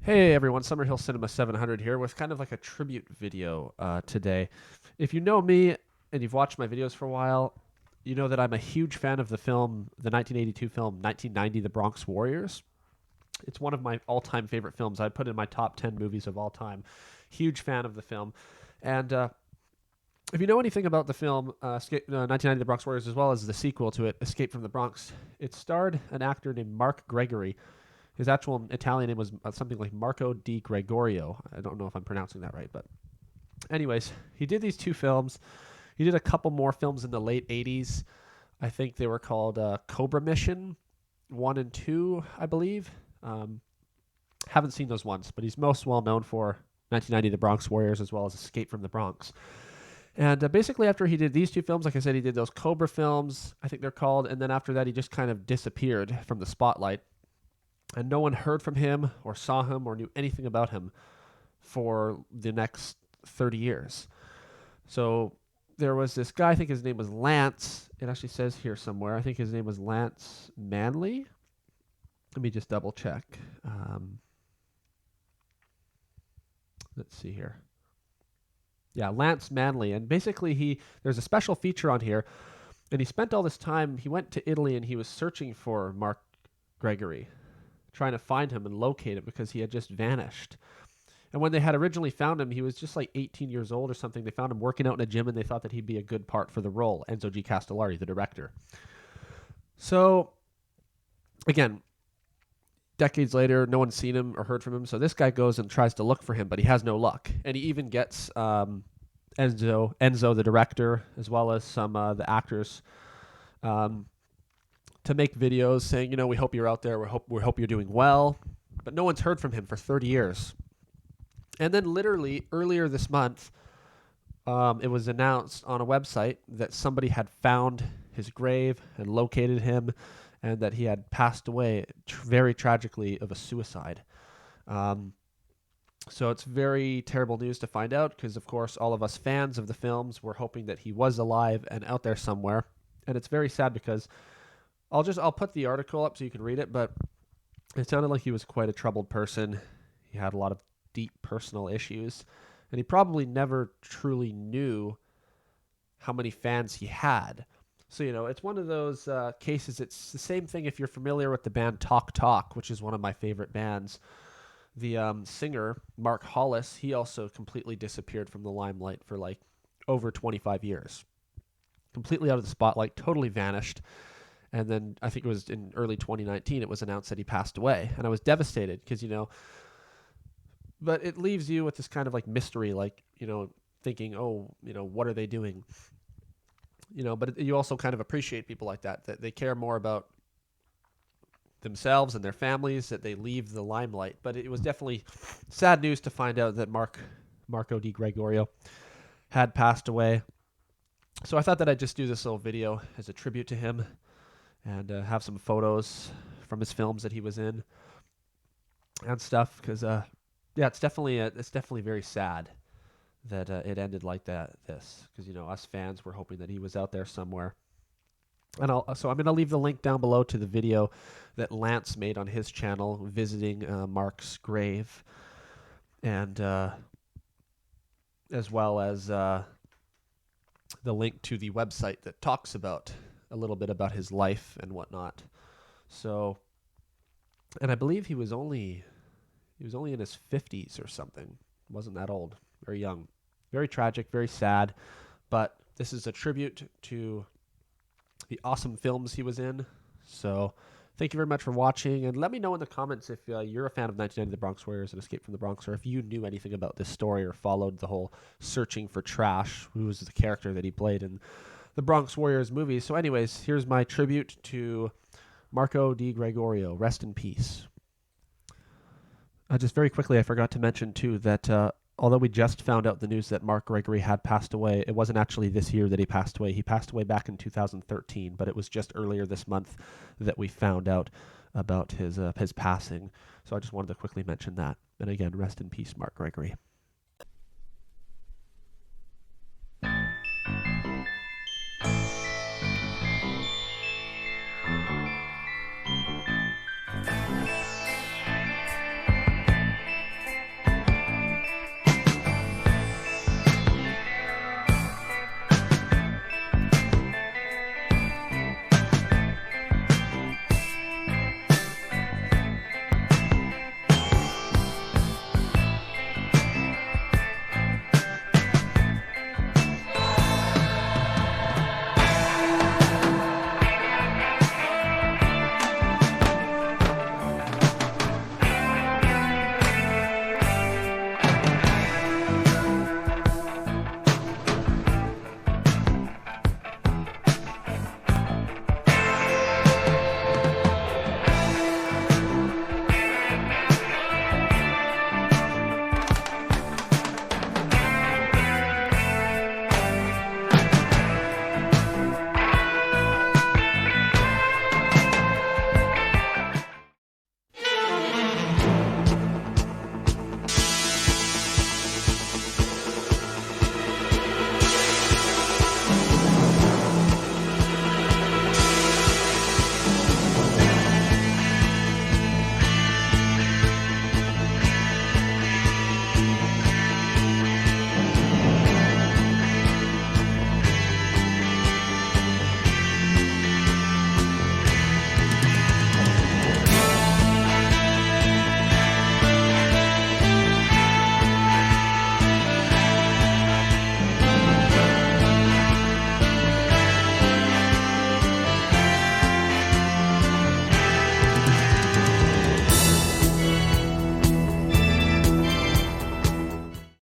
Hey everyone, Summerhill Cinema 700 here with kind of like a tribute video today. If you know me and you've watched my videos for a while, you know that I'm a huge fan of the 1982 film 1990, The Bronx Warriors. It's one of my all-time favorite films. I'd put it in my top 10 movies of all time. Huge fan of the film. And if you know anything about the film 1990, The Bronx Warriors, as well as the sequel to it, Escape from the Bronx, it starred an actor named Mark Gregory. His actual Italian name was something like Marco di Gregorio. I don't know if I'm pronouncing that right, but anyways, he did these two films. He did a couple more films in the late 80s. I think they were called Cobra Mission 1 and 2, I believe. Um, haven't seen those ones, but he's most well known for 1990 The Bronx Warriors as well as Escape from the Bronx. And basically, after he did these two films, like I said, he did those Cobra films, I think they're called, and then after that, he just kind of disappeared from the spotlight. And no one heard from him or saw him or knew anything about him for the next 30 years. So there was this guy, I think his name was Lance. It actually says here somewhere. I think his name was Lance Manley. Let me just double check. Let's see here. Yeah, Lance Manley. And basically, there's a special feature on here. And he spent all this time, he went to Italy and he was searching for Mark Gregory, trying to find him and locate him because he had just vanished. And when they had originally found him, he was just like 18 years old or something. They found him working out in a gym and they thought that he'd be a good part for the role, Enzo G. Castellari, the director. So, again, decades later, no one's seen him or heard from him. So this guy goes and tries to look for him, but he has no luck. And he even gets Enzo, the director, as well as some the actors, to make videos saying, we hope you're out there. We hope you're doing well. But no one's heard from him for 30 years. And then literally earlier this month, it was announced on a website that somebody had found his grave and located him and that he had passed away very tragically of a suicide. So it's very terrible news to find out because, of course, all of us fans of the films were hoping that he was alive and out there somewhere. And it's very sad because I'll put the article up so you can read it, but it sounded like he was quite a troubled person. He had a lot of deep personal issues, and he probably never truly knew how many fans he had. So, it's one of those cases. It's the same thing if you're familiar with the band Talk Talk, which is one of my favorite bands. The singer, Mark Hollis, he also completely disappeared from the limelight for like over 25 years. Completely out of the spotlight, totally vanished. And then I think it was in early 2019, it was announced that he passed away. And I was devastated because, but it leaves you with this kind of like mystery, like, thinking, what are they doing? But you also kind of appreciate people like that they care more about themselves and their families, that they leave the limelight. But it was definitely sad news to find out that Marco di Gregorio had passed away. So I thought that I'd just do this little video as a tribute to him and have some photos from his films that he was in and stuff. Because it's definitely very sad that it ended like that. Because us fans were hoping that he was out there somewhere. And I'm gonna leave the link down below to the video that Lance made on his channel visiting Mark's grave, and as well as the link to the website that talks about a little bit about his life and whatnot. So, and I believe he was only in his 50s or something. Wasn't that old. Very young. Very tragic, very sad. But this is a tribute to the awesome films he was in. So thank you very much for watching. And let me know in the comments if you're a fan of 1990 The Bronx Warriors and Escape from the Bronx, or if you knew anything about this story or followed the whole searching for Trash, who was the character that he played in the Bronx Warriors movie. So anyways, here's my tribute to Marco di Gregorio. Rest in peace. Just very quickly, I forgot to mention, too, that although we just found out the news that Mark Gregory had passed away, it wasn't actually this year that he passed away. He passed away back in 2013, but it was just earlier this month that we found out about his passing. So I just wanted to quickly mention that. And again, rest in peace, Mark Gregory.